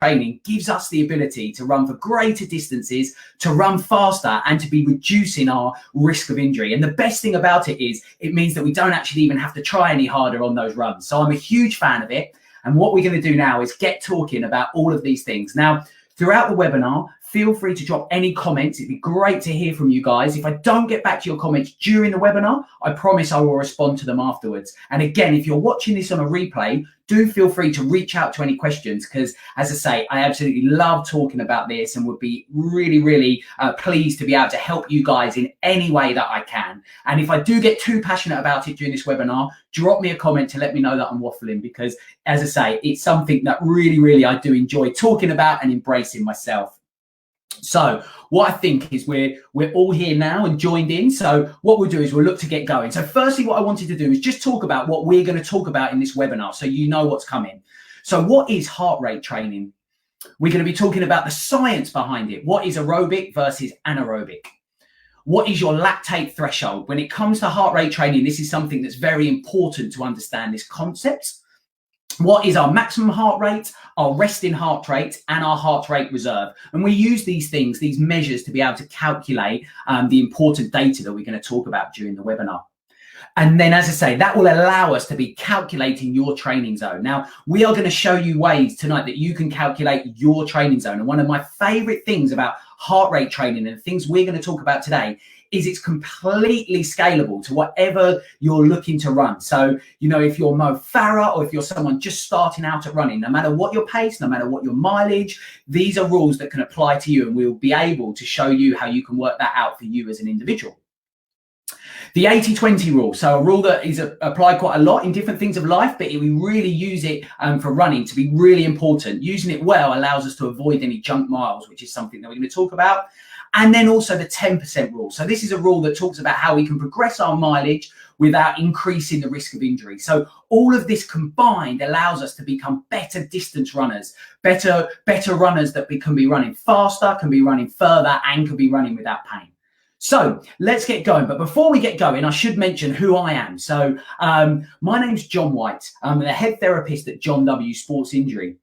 training gives us the ability to run for greater distances, to run faster, and to be reducing our risk of injury. And the best thing about it is it means that we don't actually even have to try any harder on those runs. So I'm a huge fan of it. And what we're going to do now is get talking about all of these things. Now, throughout the webinar, feel free to drop any comments. It'd be great to hear from you guys. If I don't get back to your comments during the webinar, I promise I will respond to them afterwards. And again, if you're watching this on a replay, do feel free to reach out to any questions, because as I say, I absolutely love talking about this and would be really pleased to be able to help you guys in any way that I can. And if I do get too passionate about it during this webinar, drop me a comment to let me know that I'm waffling, because as I say, it's something that really I do enjoy talking about and embracing myself. So what I think is we're all here now and joined in. So what we'll do is we'll look to get going. So firstly, what I wanted to do is just talk about what we're going to talk about in this webinar, so you know what's coming. So what is heart rate training? We're going to be talking about the science behind it. What is aerobic versus anaerobic? What is your lactate threshold? When it comes to heart rate training, this is something that's very important to understand this concept. What is our maximum heart rate, our resting heart rate, and our heart rate reserve? And we use these things, these measures, to be able to calculate the important data that we're going to talk about during the webinar. And then, as I say, that will allow us to be calculating your training zone. Now, we are going to show you ways tonight that you can calculate your training zone. And one of my favorite things about heart rate training and the things we're going to talk about today is it's completely scalable to whatever you're looking to run. So, you know, if you're Mo Farah or if you're someone just starting out at running, no matter what your pace, no matter what your mileage, these are rules that can apply to you, and we'll be able to show you how you can work that out for you as an individual. The 80-20 rule, so a rule that is applied quite a lot in different things of life, but we really use it for running to be really important. Using it well allows us to avoid any junk miles, which is something that we're going to talk about. And then also the 10% rule. So this is a rule that talks about how we can progress our mileage without increasing the risk of injury. So all of this combined allows us to become better distance runners, better runners that can be running faster, can be running further, and can be running without pain. So let's get going. But before we get going, I should mention who I am. So my name's John White. I'm the head therapist at John W. Sports Injury.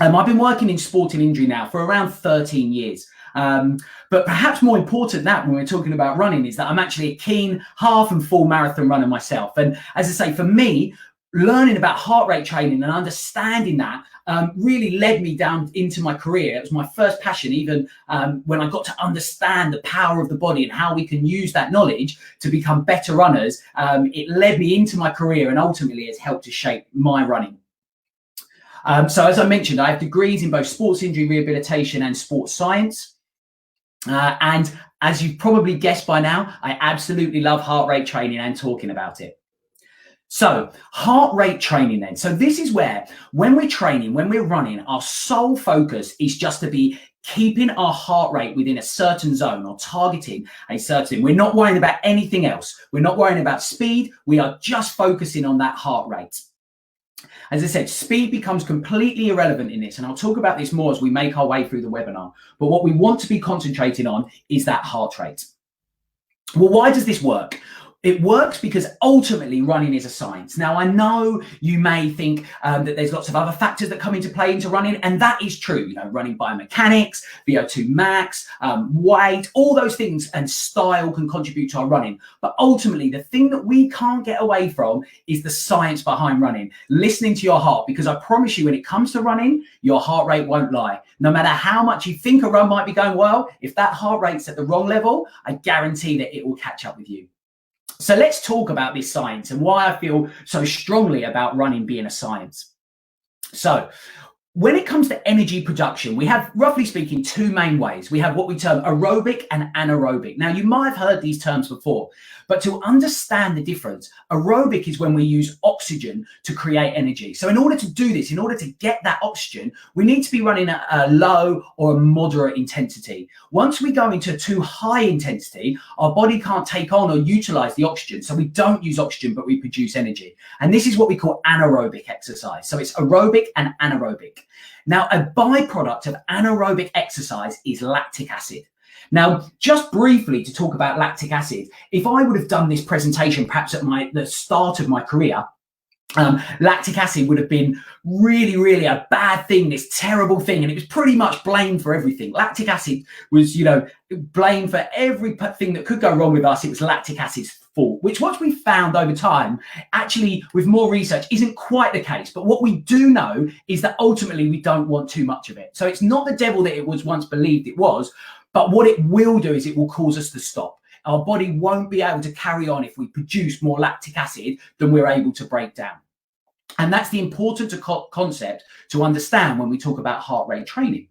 I've been working in sporting injury now for around 13 years. But perhaps more important than that, when we're talking about running, is that I'm actually a keen half and full marathon runner myself. And as I say, for me, learning about heart rate training and understanding that really led me down into my career. It was my first passion, even when I got to understand the power of the body and how we can use that knowledge to become better runners. It led me into my career and ultimately has helped to shape my running. So as I mentioned, I have degrees in both sports injury rehabilitation and sports science. And as you've probably guessed by now, I absolutely love heart rate training and talking about it. So heart rate training then. So this is where, when we're training, when we're running, our sole focus is just to be keeping our heart rate within a certain zone or targeting a certain. We're not worrying about anything else. We're not worrying about speed. We are just focusing on that heart rate. As I said, speed becomes completely irrelevant in this, and I'll talk about this more as we make our way through the webinar. But what we want to be concentrating on is that heart rate. Well, why does this work? It works because ultimately running is a science. Now, I know you may think that there's lots of other factors that come into play into running, and that is true. You know, running biomechanics, VO2 max, weight, all those things and style can contribute to our running. But ultimately, the thing that we can't get away from is the science behind running, listening to your heart, because I promise you, when it comes to running, your heart rate won't lie. No matter how much you think a run might be going well, if that heart rate's at the wrong level, I guarantee that it will catch up with you. So let's talk about this science and why I feel so strongly about running being a science. So when it comes to energy production, we have, roughly speaking, two main ways. We have what we term aerobic and anaerobic. Now, you might have heard these terms before, but to understand the difference, aerobic is when we use oxygen to create energy. So in order to do this, in order to get that oxygen, we need to be running at a low or a moderate intensity. Once we go into too high intensity, our body can't take on or utilize the oxygen. So we don't use oxygen, but we produce energy. And this is what we call anaerobic exercise. So it's aerobic and anaerobic. Now, a byproduct of anaerobic exercise is lactic acid. Now, just briefly to talk about lactic acid, if I would have done this presentation perhaps at the start of my career, Lactic acid would have been really, really a bad thing, this terrible thing, and it was pretty much blamed for everything. Lactic acid was, blamed for everything that could go wrong with us. It was lactic acid's fault, which what we found over time, actually with more research, isn't quite the case. But what we do know is that ultimately we don't want too much of it. So it's not the devil that it was once believed it was, but what it will do is it will cause us to stop. Our body won't be able to carry on if we produce more lactic acid than we're able to break down. And that's the important concept to understand when we talk about heart rate training.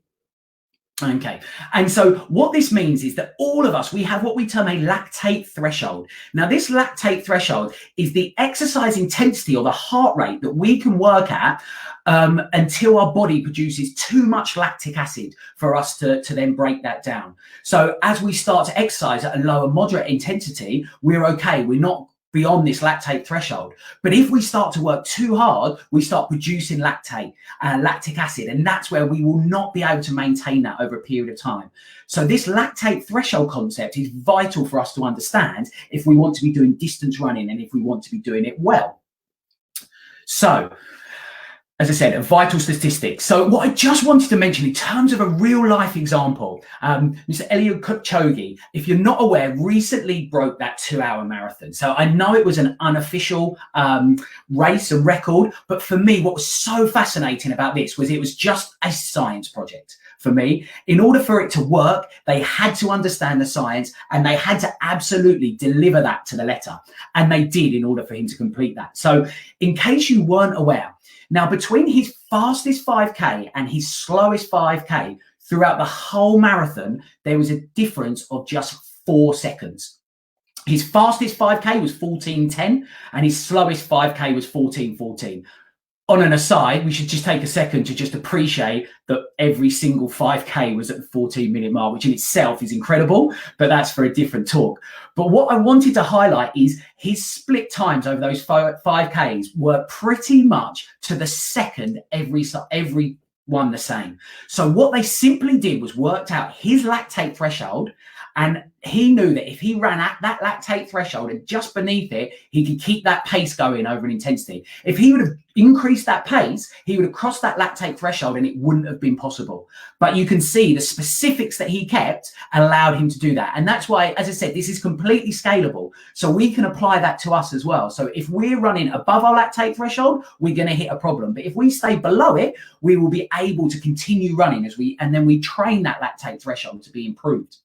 Okay, and so what this means is that all of us, we have what we term a lactate threshold. Now, this lactate threshold is the exercise intensity or the heart rate that we can work at until our body produces too much lactic acid for us to then break that down. So as we start to exercise at a lower moderate intensity, we're okay. We're not beyond this lactate threshold. But if we start to work too hard, we start producing lactic acid, and that's where we will not be able to maintain that over a period of time. So this lactate threshold concept is vital for us to understand if we want to be doing distance running and if we want to be doing it well. So, as I said, a vital statistic. So what I just wanted to mention in terms of a real life example, Mr. Eliud Kipchoge, if you're not aware, recently broke that 2-hour marathon. So I know it was an unofficial race and record, but for me, what was so fascinating about this was it was just a science project. For me, in order for it to work, they had to understand the science and they had to absolutely deliver that to the letter. And they did in order for him to complete that. So in case you weren't aware, now between his fastest 5K and his slowest 5K throughout the whole marathon, there was a difference of just 4 seconds. His fastest 5K was 14:10 and his slowest 5K was 14:14. On an aside, we should just take a second to just appreciate that every single 5K was at the 14-minute mark, which in itself is incredible, but that's for a different talk. But what I wanted to highlight is his split times over those 5Ks were pretty much to the second, every one the same. So what they simply did was worked out his lactate threshold, and he knew that if he ran at that lactate threshold and just beneath it, he could keep that pace going over an intensity. If he would have increased that pace, he would have crossed that lactate threshold and it wouldn't have been possible. But you can see the specifics that he kept allowed him to do that. And that's why, as I said, this is completely scalable. So we can apply that to us as well. So if we're running above our lactate threshold, we're going to hit a problem. But if we stay below it, we will be able to continue running and then we train that lactate threshold to be improved.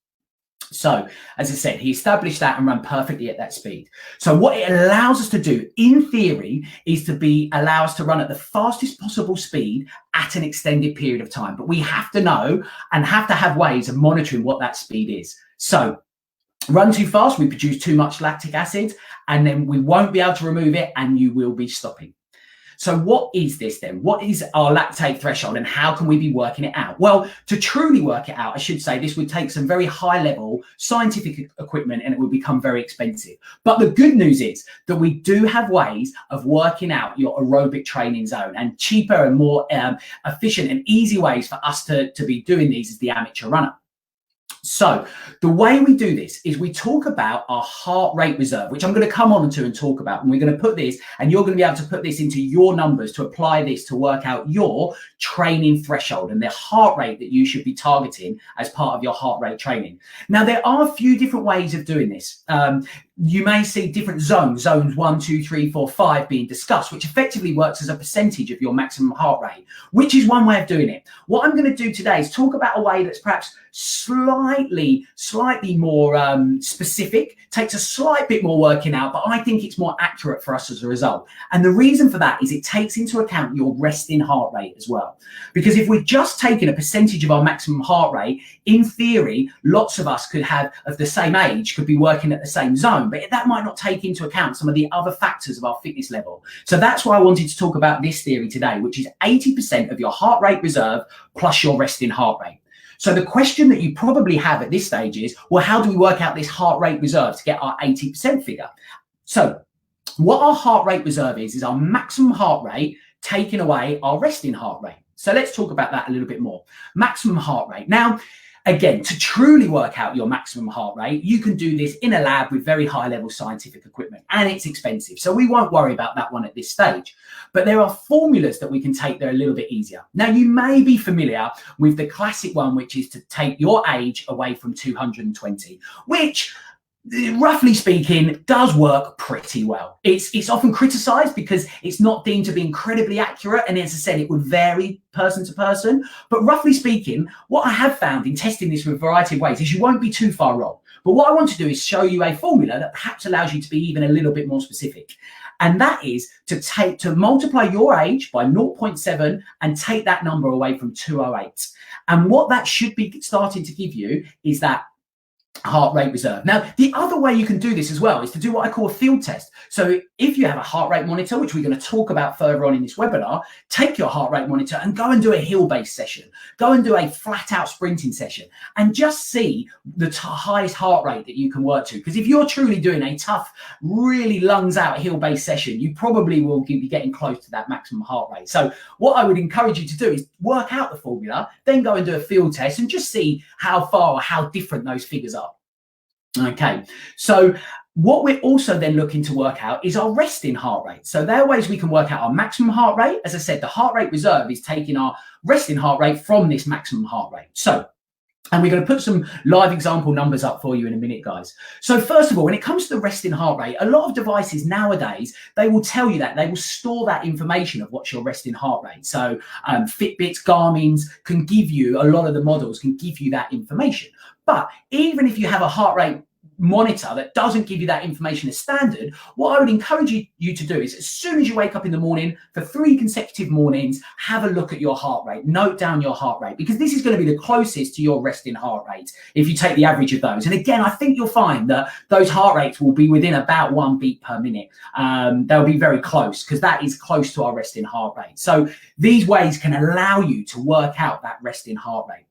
So, as I said, he established that and ran perfectly at that speed. So what it allows us to do, in theory, is to allow us to run at the fastest possible speed at an extended period of time. But we have to know and have to have ways of monitoring what that speed is. So, run too fast, we produce too much lactic acid, and then we won't be able to remove it, and you will be stopping. So what is this then? What is our lactate threshold and how can we be working it out? Well, to truly work it out, I should say this would take some very high level scientific equipment and it would become very expensive. But the good news is that we do have ways of working out your aerobic training zone, and cheaper and more efficient and easy ways for us to be doing these as the amateur runner. So the way we do this is we talk about our heart rate reserve, which I'm going to come on to and talk about. And we're going to put this, and you're going to be able to put this into your numbers to apply this to work out your training threshold and the heart rate that you should be targeting as part of your heart rate training. Now, there are a few different ways of doing this. You may see different zones 1, 2, 3, 4, 5 being discussed, which effectively works as a percentage of your maximum heart rate, which is one way of doing it. What I'm going to do today is talk about a way that's perhaps slightly more specific, takes a slight bit more working out, but I think it's more accurate for us as a result. And the reason for that is it takes into account your resting heart rate as well. Because if we're just taking a percentage of our maximum heart rate, in theory, lots of us of the same age could be working at the same zone, but that might not take into account some of the other factors of our fitness level. So that's why I wanted to talk about this theory today, which is 80% of your heart rate reserve plus your resting heart rate. So the question that you probably have at this stage is, well, how do we work out this heart rate reserve to get our 80% figure? So what our heart rate reserve is our maximum heart rate taking away our resting heart rate. So let's talk about that a little bit more. Maximum heart rate. Now, Again, to truly work out your maximum heart rate, you can do this in a lab with very high level scientific equipment, and it's expensive. So we won't worry about that one at this stage. But there are formulas that we can take that are a little bit easier. Now, you may be familiar with the classic one, which is to take your age away from 220, which, roughly speaking, does work pretty well. It's often criticized because it's not deemed to be incredibly accurate, and as I said, it would vary person to person. But roughly speaking, what I have found in testing this with a variety of ways is you won't be too far wrong. But what I want to do is show you a formula that perhaps allows you to be even a little bit more specific. And that is to multiply your age by 0.7 and take that number away from 208. And what that should be starting to give you is that heart rate reserve. Now, the other way you can do this as well is to do what I call a field test. So if you have a heart rate monitor, which we're going to talk about further on in this webinar, take your heart rate monitor and go and do a hill-based session. Go and do a flat-out sprinting session and just see the highest heart rate that you can work to. Because if you're truly doing a tough, really lungs-out hill-based session, you probably will be getting close to that maximum heart rate. So what I would encourage you to do is work out the formula, then go and do a field test and just see how far or how different those figures are. Okay, so what we're also then looking to work out is our resting heart rate. So there are ways we can work out our maximum heart rate. As I said, the heart rate reserve is taking our resting heart rate from this maximum heart rate. So, and we're going to put some live example numbers up for you in a minute, guys. So first of all, when it comes to the resting heart rate, a lot of devices nowadays, they will tell you that, they will store that information of what's your resting heart rate. So Fitbits, Garmin's can give you, a lot of the models can give you that information. But even if you have a heart rate monitor that doesn't give you that information as standard, what I would encourage you to do is, as soon as you wake up in the morning, for 3 consecutive mornings, have a look at your heart rate, note down your heart rate, because this is going to be the closest to your resting heart rate if you take the average of those. And again, I think you'll find that those heart rates will be within about 1 beat per minute. They'll be very close because that is close to our resting heart rate. So these ways can allow you to work out that resting heart rate.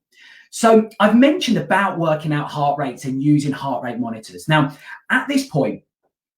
So I've mentioned about working out heart rates and using heart rate monitors. Now, at this point,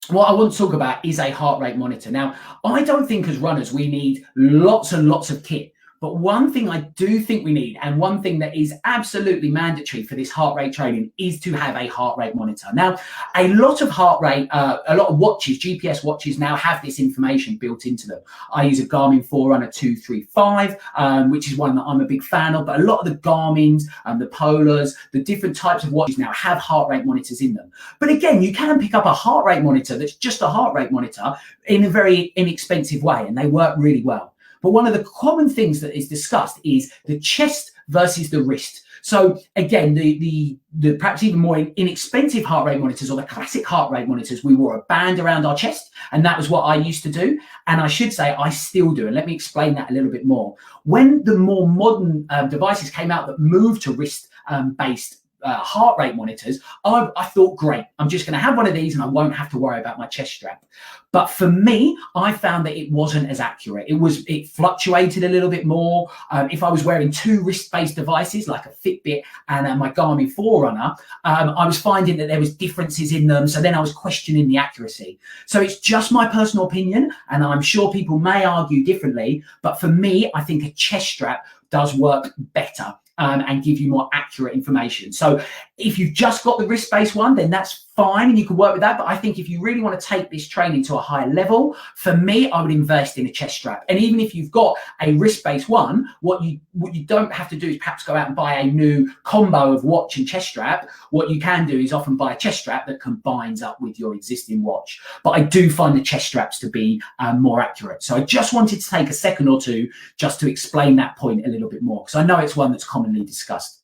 what I want to talk about is a heart rate monitor. Now, I don't think as runners we need lots and lots of kit. But one thing I do think we need, and one thing that is absolutely mandatory for this heart rate training, is to have a heart rate monitor. Now, a lot of heart rate, a lot of watches, GPS watches now have this information built into them. I use a Garmin Forerunner 235, which is one that I'm a big fan of, but a lot of the Garmin's, the Polars, the different types of watches now have heart rate monitors in them. But again, you can pick up a heart rate monitor that's just a heart rate monitor in a very inexpensive way, and they work really well. But one of the common things that is discussed is the chest versus the wrist. So again, the perhaps even more inexpensive heart rate monitors, or the classic heart rate monitors, we wore a band around our chest, and that was what I used to do. And I should say I still do. And let me explain that a little bit more. When the more modern devices came out that moved to wrist-based heart rate monitors, I thought, great, I'm just going to have one of these and I won't have to worry about my chest strap. But for me, I found that it wasn't as accurate. It fluctuated a little bit more. If I was wearing 2 wrist-based devices like a Fitbit and my Garmin Forerunner, I was finding that there was differences in them. So then I was questioning the accuracy. So it's just my personal opinion, and I'm sure people may argue differently. But for me, I think a chest strap does work better and give you more accurate information. So if you've just got the wrist-based one, then that's fine and you can work with that. But I think if you really want to take this training to a higher level, for me, I would invest in a chest strap. And even if you've got a wrist-based one, what you don't have to do is perhaps go out and buy a new combo of watch and chest strap. What you can do is often buy a chest strap that combines up with your existing watch. But I do find the chest straps to be more accurate. So I just wanted to take a second or two just to explain that point a little bit more, because I know it's one that's commonly discussed.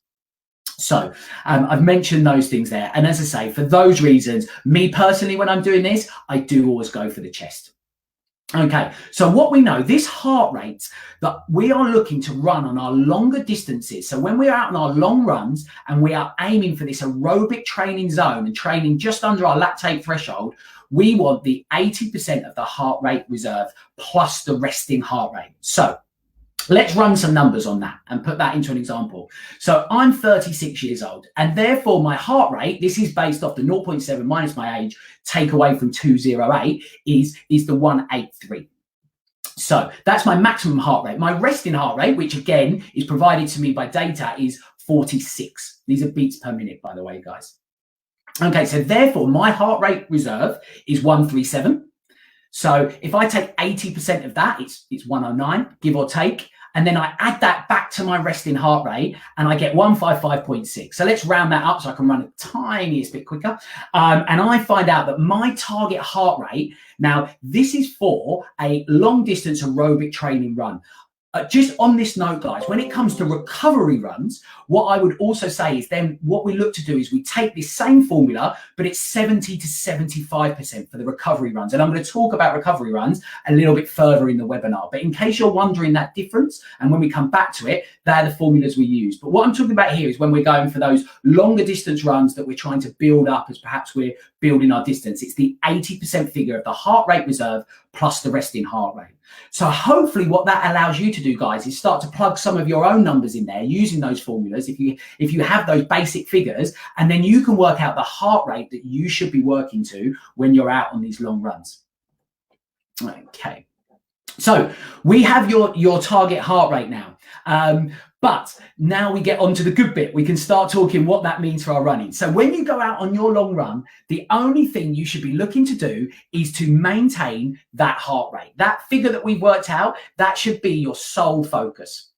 So I've mentioned those things there. And as I say, for those reasons, me personally, when I'm doing this, I do always go for the chest. Okay, so what we know, this heart rate that we are looking to run on our longer distances. So when we're out on our long runs and we are aiming for this aerobic training zone and training just under our lactate threshold, we want the 80% of the heart rate reserve plus the resting heart rate. So let's run some numbers on that and put that into an example. So I'm 36 years old, and therefore my heart rate, this is based off the 0.7 minus my age, take away from 208, is the 183. So that's my maximum heart rate. My resting heart rate, which again is provided to me by data, is 46. These are beats per minute, by the way, guys. Okay, so therefore my heart rate reserve is 137. So if I take 80% of that, it's 109, give or take. And then I add that back to my resting heart rate and I get 155.6. So let's round that up so I can run a tiniest bit quicker. And I find out that my target heart rate, now this is for a long distance aerobic training run. Just on this note, guys, when it comes to recovery runs, what I would also say is then what we look to do is we take this same formula, but it's 70 to 75% for the recovery runs. And I'm going to talk about recovery runs a little bit further in the webinar. But in case you're wondering that difference, and when we come back to it, they're the formulas we use. But what I'm talking about here is when we're going for those longer distance runs that we're trying to build up as perhaps we're building our distance. It's the 80% figure of the heart rate reserve plus the resting heart rate. So hopefully what that allows you to do, guys, is start to plug some of your own numbers in there using those formulas if you have those basic figures, and then you can work out the heart rate that you should be working to when you're out on these long runs. Okay, so we have your target heart rate now. But now we get on to the good bit. We can start talking what that means for our running. So when you go out on your long run, the only thing you should be looking to do is to maintain that heart rate. That figure that we've worked out, that should be your sole focus.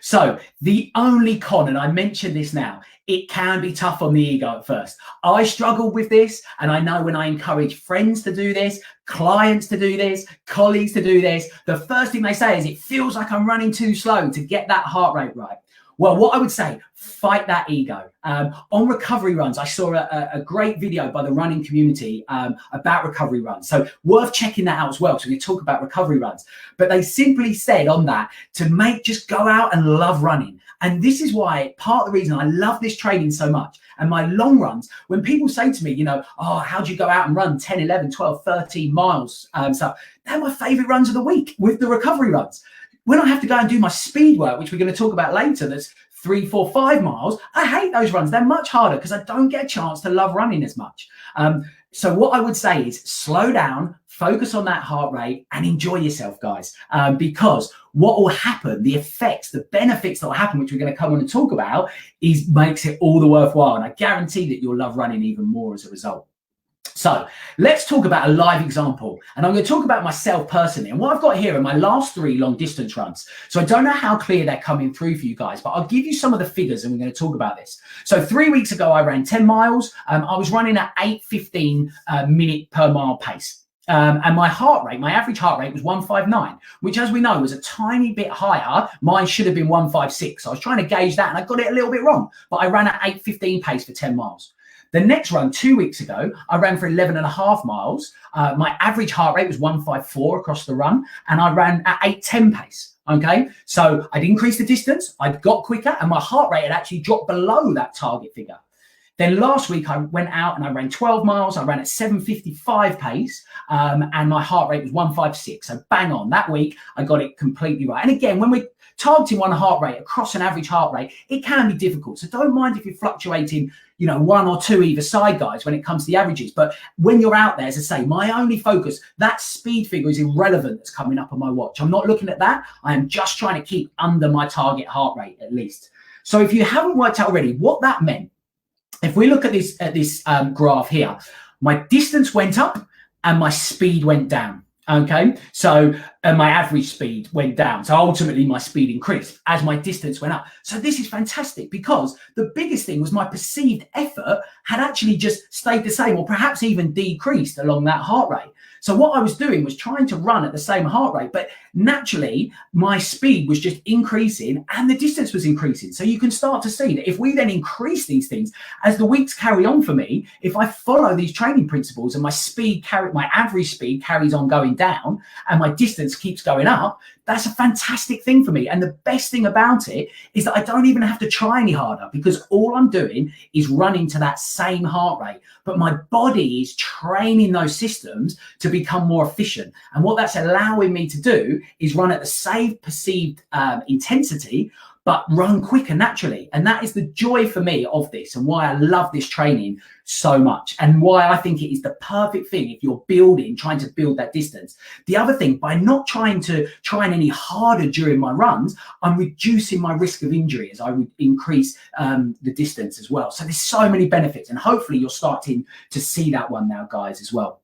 So the only con, and I mentioned this now, it can be tough on the ego at first. I struggled with this, and I know when I encourage friends to do this, clients to do this, colleagues to do this, the first thing they say is it feels like I'm running too slow to get that heart rate right. Well, what I would say, fight that ego. On recovery runs, I saw a great video by the running community about recovery runs. So worth checking that out as well. So we talk about recovery runs. But they simply said on that to just go out and love running. And this is why part of the reason I love this training so much. And my long runs, when people say to me, oh, how do you go out and run 10, 11, 12, 13 miles? So they're my favorite runs of the week with the recovery runs. When I have to go and do my speed work, which we're going to talk about later, that's 3, 4, 5 miles, I hate those runs. They're much harder because I don't get a chance to love running as much. So what I would say is slow down, focus on that heart rate and enjoy yourself, guys, because what will happen, the effects, the benefits that will happen, which we're going to come on and talk about, makes it all the worthwhile. And I guarantee that you'll love running even more as a result. So let's talk about a live example, and I'm going to talk about myself personally. And what I've got here are my last 3 long distance runs. So I don't know how clear they're coming through for you guys, but I'll give you some of the figures and we're going to talk about this. So 3 weeks ago, I ran 10 miles. I was running at 8:15 minute per mile pace. And my heart rate, my average heart rate was 159, which as we know was a tiny bit higher. Mine should have been 156. So I was trying to gauge that and I got it a little bit wrong, but I ran at 8:15 pace for 10 miles. The next run 2 weeks ago, I ran for 11.5 miles. My average heart rate was 154 across the run, and I ran at 8:10 pace. Okay, so I'd increased the distance, I'd got quicker, and my heart rate had actually dropped below that target figure. Then last week I went out and I ran 12 miles. I ran at 7:55 pace, and my heart rate was 156. So bang on. That week I got it completely right. And again, when we're targeting one heart rate across an average heart rate, it can be difficult. So don't mind if you're fluctuating, 1 or 2 either side, guys, when it comes to the averages. But when you're out there, as I say, my only focus, that speed figure is irrelevant that's coming up on my watch. I'm not looking at that. I am just trying to keep under my target heart rate at least. So if you haven't worked out already what that meant, if we look at this graph here, my distance went up and my speed went down. Okay, so my average speed went down. So ultimately my speed increased as my distance went up. So this is fantastic because the biggest thing was my perceived effort had actually just stayed the same or perhaps even decreased along that heart rate. So what I was doing was trying to run at the same heart rate, but naturally my speed was just increasing and the distance was increasing. So you can start to see that if we then increase these things, as the weeks carry on for me, if I follow these training principles and my average speed carries on going down and my distance keeps going up, that's a fantastic thing for me. And the best thing about it is that I don't even have to try any harder because all I'm doing is running to that same heart rate. But my body is training those systems to become more efficient. And what that's allowing me to do is run at the same perceived intensity, but run quicker naturally. And that is the joy for me of this, and why I love this training so much, and why I think it is the perfect thing if you're trying to build that distance. The other thing, by not trying any harder during my runs, I'm reducing my risk of injury as I would increase the distance as well. So there's so many benefits, and hopefully you're starting to see that one now, guys, as well.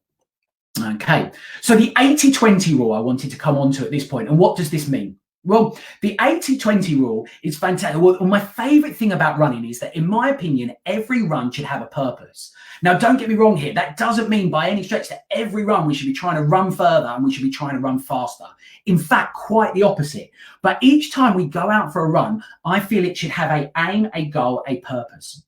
Okay, so the 80-20 rule I wanted to come on to at this point, and what does this mean? Well, the 80-20 rule is fantastic. Well, my favorite thing about running is that, in my opinion, every run should have a purpose. Now, don't get me wrong here. That doesn't mean by any stretch that every run we should be trying to run further and we should be trying to run faster. In fact, quite the opposite. But each time we go out for a run, I feel it should have an aim, a goal, a purpose.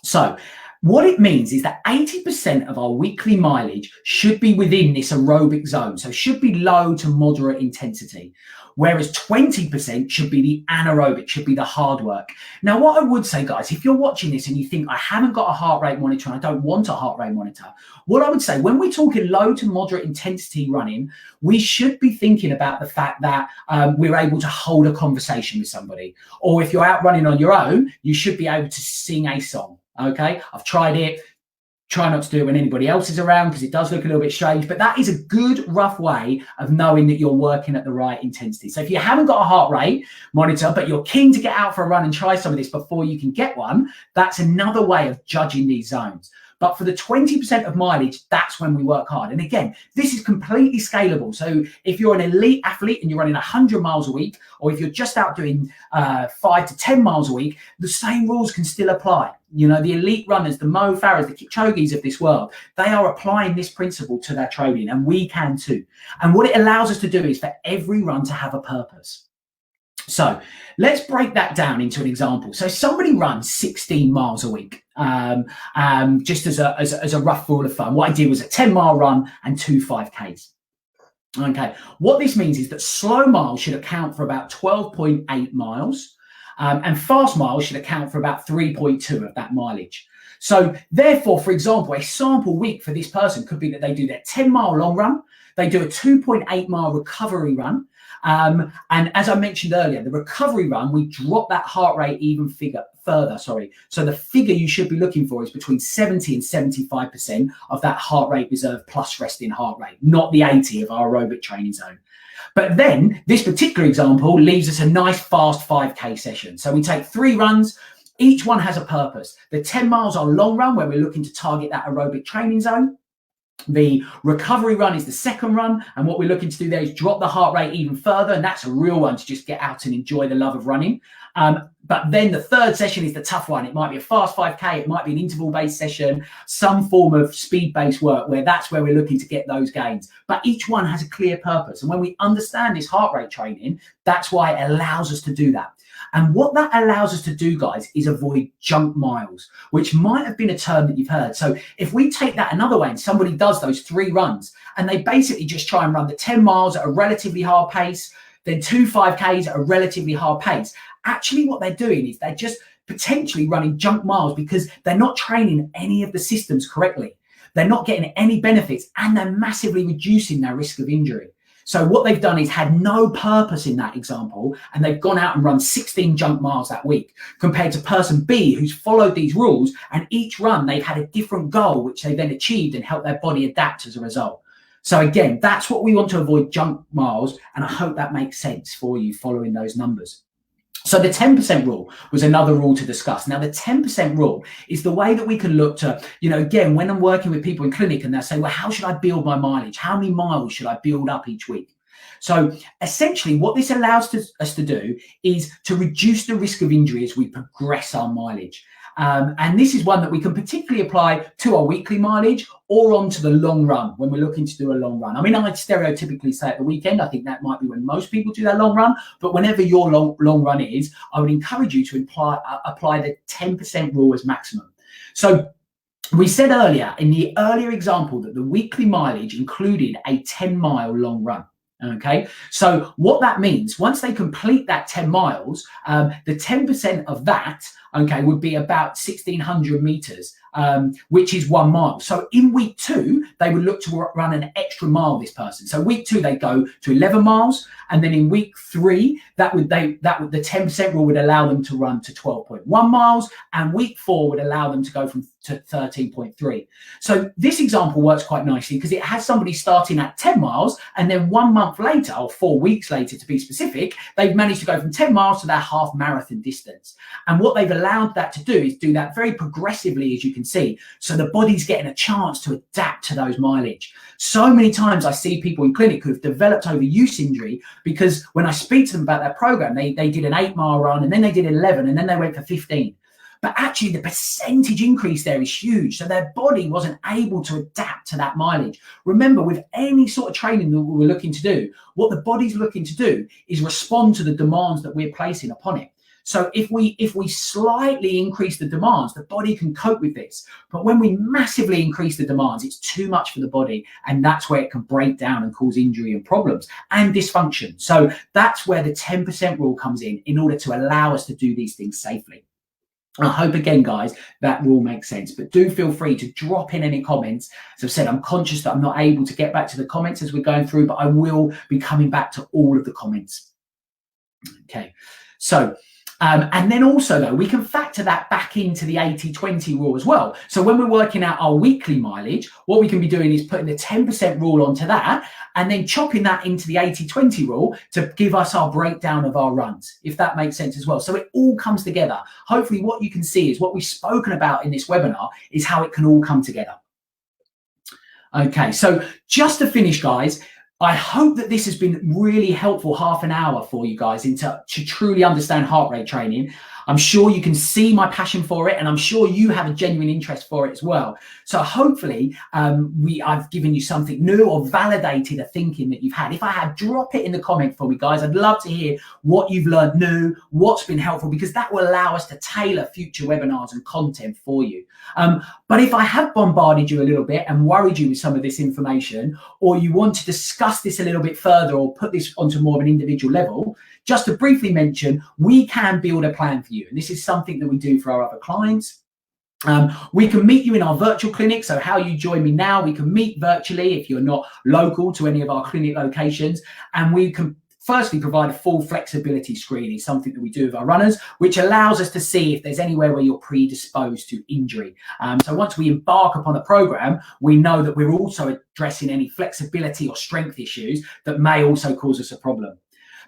So what it means is that 80% of our weekly mileage should be within this aerobic zone. So should be low to moderate intensity, whereas 20% should be the anaerobic, should be the hard work. Now, what I would say, guys, if you're watching this and you think, I haven't got a heart rate monitor and I don't want a heart rate monitor, what I would say, when we're talking low to moderate intensity running, we should be thinking about the fact that we're able to hold a conversation with somebody. Or if you're out running on your own, you should be able to sing a song. Okay, I've tried it. Try not to do it when anybody else is around, because it does look a little bit strange, but that is a good rough way of knowing that you're working at the right intensity. So if you haven't got a heart rate monitor, but you're keen to get out for a run and try some of this before you can get one, that's another way of judging these zones. But for the 20% of mileage, that's when we work hard. And again, this is completely scalable. So if you're an elite athlete and you're running 100 miles a week, or if you're just out doing 5 to 10 miles a week, the same rules can still apply. You know, the elite runners, the Mo Farahs, the Kipchogis of this world, they are applying this principle to their training, and we can too. And what it allows us to do is for every run to have a purpose. So let's break that down into an example. So somebody runs 16 miles a week, just as a rough rule of thumb. What I did was a 10-mile run and 2 5Ks. Okay, what this means is that slow miles should account for about 12.8 miles, and fast miles should account for about 3.2 of that mileage. So therefore, for example, a sample week for this person could be that they do their 10-mile long run, they do a 2.8-mile recovery run, and as I mentioned earlier, the recovery run, we drop that heart rate even further. So the figure you should be looking for is between 70 and 75% of that heart rate reserve plus resting heart rate, not the 80 of our aerobic training zone. But then this particular example leaves us a nice fast 5K session. So we take 3 runs. Each one has a purpose. The 10 miles are long run, where we're looking to target that aerobic training zone. The recovery run is the second run, and what we're looking to do there is drop the heart rate even further, and that's a real one to just get out and enjoy the love of running. But then the third session is the tough one. It might be a fast 5K, it might be an interval-based session, some form of speed-based work where that's where we're looking to get those gains. But each one has a clear purpose, and when we understand this heart rate training, that's why it allows us to do that. And what that allows us to do, guys, is avoid junk miles, which might have been a term that you've heard. So if we take that another way and somebody does those 3 runs and they basically just try and run the 10 miles at a relatively hard pace, then 2 5Ks at a relatively hard pace, actually what they're doing is they're just potentially running junk miles because they're not training any of the systems correctly. They're not getting any benefits, and they're massively reducing their risk of injury. So what they've done is had no purpose in that example, and they've gone out and run 16 junk miles that week, compared to person B, who's followed these rules, and each run they've had a different goal, which they then achieved and helped their body adapt as a result. So again, that's what we want to avoid, junk miles, and I hope that makes sense for you following those numbers. So the 10% rule was another rule to discuss. Now, the 10% rule is the way that we can look to, again, when I'm working with people in clinic and they'll say, well, how should I build my mileage? How many miles should I build up each week? So essentially what this allows us to do is to reduce the risk of injury as we progress our mileage. And this is one that we can particularly apply to our weekly mileage or onto the long run when we're looking to do a long run. I mean, I'd stereotypically say at the weekend, I think that might be when most people do their long run, but whenever your long run is, I would encourage you to apply the 10% rule as maximum. So we said earlier in the earlier example that the weekly mileage included a 10-mile long run. Okay, so what that means, once they complete that 10 miles, the 10% of that, okay, would be about 1,600 meters, which is 1 mile. So in week 2, they would look to run an extra mile, this person. So week 2, they go to 11 miles. And then in week 3, the 10% rule would allow them to run to 12.1 miles. And week 4 would allow them to go to 13.3. So this example works quite nicely because it has somebody starting at 10 miles and then 1 month later, or 4 weeks later to be specific, they've managed to go from 10 miles to their half marathon distance. And what they've allowed that to do is do that very progressively, as you can see. So the body's getting a chance to adapt to those mileage. So many times I see people in clinic who've developed overuse injury because when I speak to them about their program, they did an 8-mile run and then they did 11 and then they went for 15. But actually the percentage increase there is huge. So their body wasn't able to adapt to that mileage. Remember, with any sort of training that we're looking to do, what the body's looking to do is respond to the demands that we're placing upon it. So if we slightly increase the demands, the body can cope with this. But when we massively increase the demands, it's too much for the body. And that's where it can break down and cause injury and problems and dysfunction. So that's where the 10% rule comes in order to allow us to do these things safely. I hope again, guys, that will make sense, but do feel free to drop in any comments. As I've said, I'm conscious that I'm not able to get back to the comments as we're going through, but I will be coming back to all of the comments. Okay, so and then also, though, we can factor that back into the 80-20 rule as well. So when we're working out our weekly mileage, what we can be doing is putting the 10% rule onto that and then chopping that into the 80-20 rule to give us our breakdown of our runs, if that makes sense as well. So it all comes together. Hopefully what you can see is what we've spoken about in this webinar is how it can all come together. Okay, so just to finish, guys, I hope that this has been really helpful half an hour for you guys to truly understand heart rate training. I'm sure you can see my passion for it, and I'm sure you have a genuine interest for it as well. So hopefully I've given you something new or validated a thinking that you've had. If I had, drop it in the comment for me, guys. I'd love to hear what you've learned new, what's been helpful, because that will allow us to tailor future webinars and content for you. But if I have bombarded you a little bit and worried you with some of this information, or you want to discuss this a little bit further or put this onto more of an individual level, just to briefly mention, we can build a plan for you. And this is something that we do for our other clients. We can meet you in our virtual clinic. So how you join me now, we can meet virtually if you're not local to any of our clinic locations. And we can firstly provide a full flexibility screening, something that we do with our runners, which allows us to see if there's anywhere where you're predisposed to injury. So once we embark upon a program, we know that we're also addressing any flexibility or strength issues that may also cause us a problem.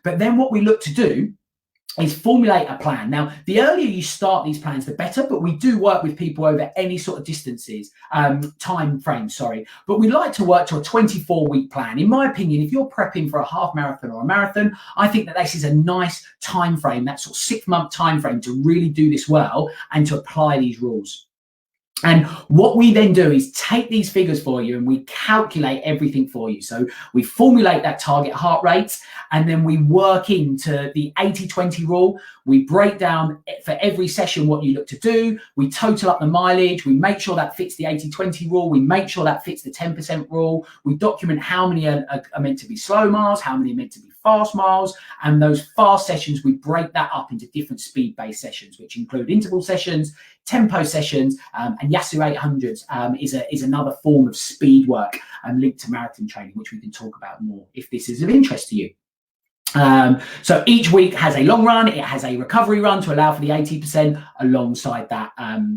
But then what we look to do is formulate a plan. Now, the earlier you start these plans, the better, but we do work with people over any sort of distances, time frame, sorry. But we like to work to a 24-week plan. In my opinion, if you're prepping for a half marathon or a marathon, I think that this is a nice time frame, that sort of 6-month time frame to really do this well and to apply these rules. And what we then do is take these figures for you and we calculate everything for you. So we formulate that target heart rate and then we work into the 80-20 rule. We break down for every session what you look to do. We total up the mileage. We make sure that fits the 80-20 rule. We make sure that fits the 10% rule. We document how many are meant to be slow miles, how many are meant to be fast miles. And those fast sessions, we break that up into different speed-based sessions, which include interval sessions, tempo sessions, and Yasu 800s is another form of speed work linked to marathon training, which we can talk about more if this is of interest to you. So each week has a long run, it has a recovery run to allow for the 80% alongside that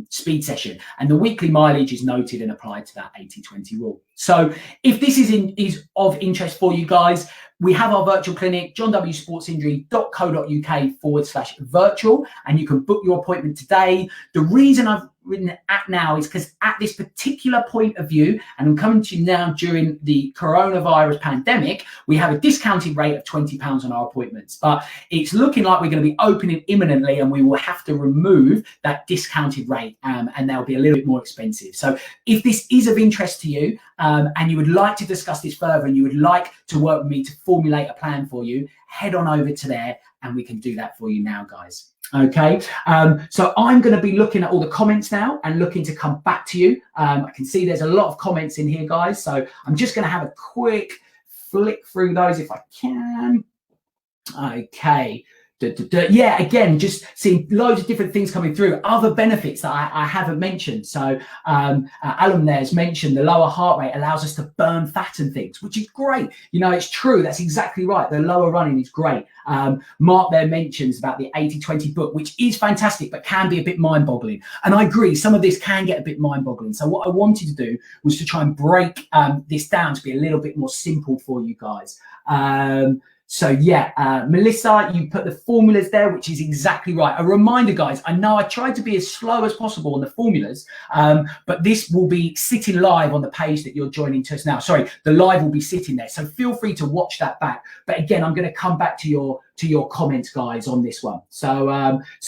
speed session, and the weekly mileage is noted and applied to that 80-20 rule. So if this is of interest for you guys, we have our virtual clinic, johnwsportsinjury.co.uk/virtual, and you can book your appointment today. The reason I've written at now is because at this particular point of view, and I'm coming to you now during the coronavirus pandemic, we have a discounted rate of £20 on our appointments, but it's looking like we're going to be opening imminently and we will have to remove that discounted rate and they'll be a little bit more expensive. So if this is of interest to you and you would like to discuss this further and you would like to work with me to formulate a plan for you, head on over to there and we can do that for you now, guys. Okay, so I'm going to be looking at all the comments now and looking to come back to you. I can see there's a lot of comments in here, guys, so I'm just going to have a quick flick through those if I can. Okay. Yeah, again, just seeing loads of different things coming through. Other benefits that I haven't mentioned. So Alan there has mentioned the lower heart rate allows us to burn fat and things, which is great. You know, it's true. That's exactly right. The lower running is great. Mark there mentions about the 80-20 book, which is fantastic, but can be a bit mind-boggling. And I agree, some of this can get a bit mind-boggling. So what I wanted to do was to try and break this down to be a little bit more simple for you guys. So yeah, Melissa, you put the formulas there, which is exactly right. A reminder, guys, I know I tried to be as slow as possible on the formulas, but this will be sitting live on the page that you're joining to us now. Sorry, the live will be sitting there. So feel free to watch that back. But again, I'm going to come back to your comments, guys, on this one. So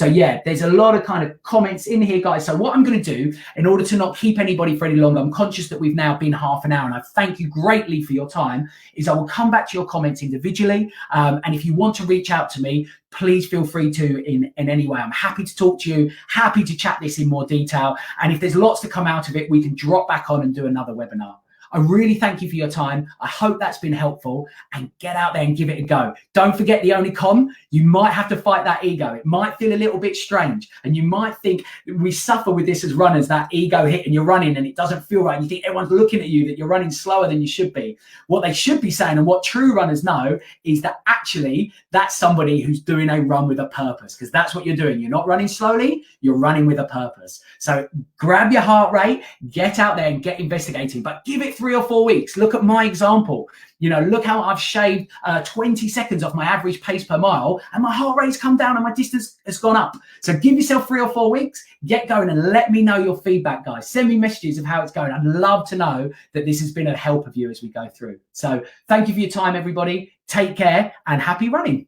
yeah, there's a lot of kind of comments in here, guys. So what I'm going to do, in order to not keep anybody for any longer, I'm conscious that we've now been half an hour, and I thank you greatly for your time, is I will come back to your comments individually. And if you want to reach out to me, please feel free to in any way. I'm happy to talk to you, happy to chat this in more detail. And if there's lots to come out of it, we can drop back on and do another webinar. I really thank you for your time. I hope that's been helpful, and get out there and give it a go. Don't forget the only con, you might have to fight that ego. It might feel a little bit strange, and you might think, we suffer with this as runners, that ego hit and you're running and it doesn't feel right. You think everyone's looking at you, that you're running slower than you should be. What they should be saying, and what true runners know, is that actually that's somebody who's doing a run with a purpose, because that's what you're doing. You're not running slowly, you're running with a purpose. So grab your heart rate, get out there and get investigating, but give it 3 or 4 weeks. Look at my example. You know, look how I've shaved 20 seconds off my average pace per mile, and my heart rate's come down and my distance has gone up. So give yourself 3 or 4 weeks, get going, and let me know your feedback, guys. Send me messages of how it's going. I'd love to know that this has been a help of you as we go through. So thank you for your time, everybody. Take care and happy running.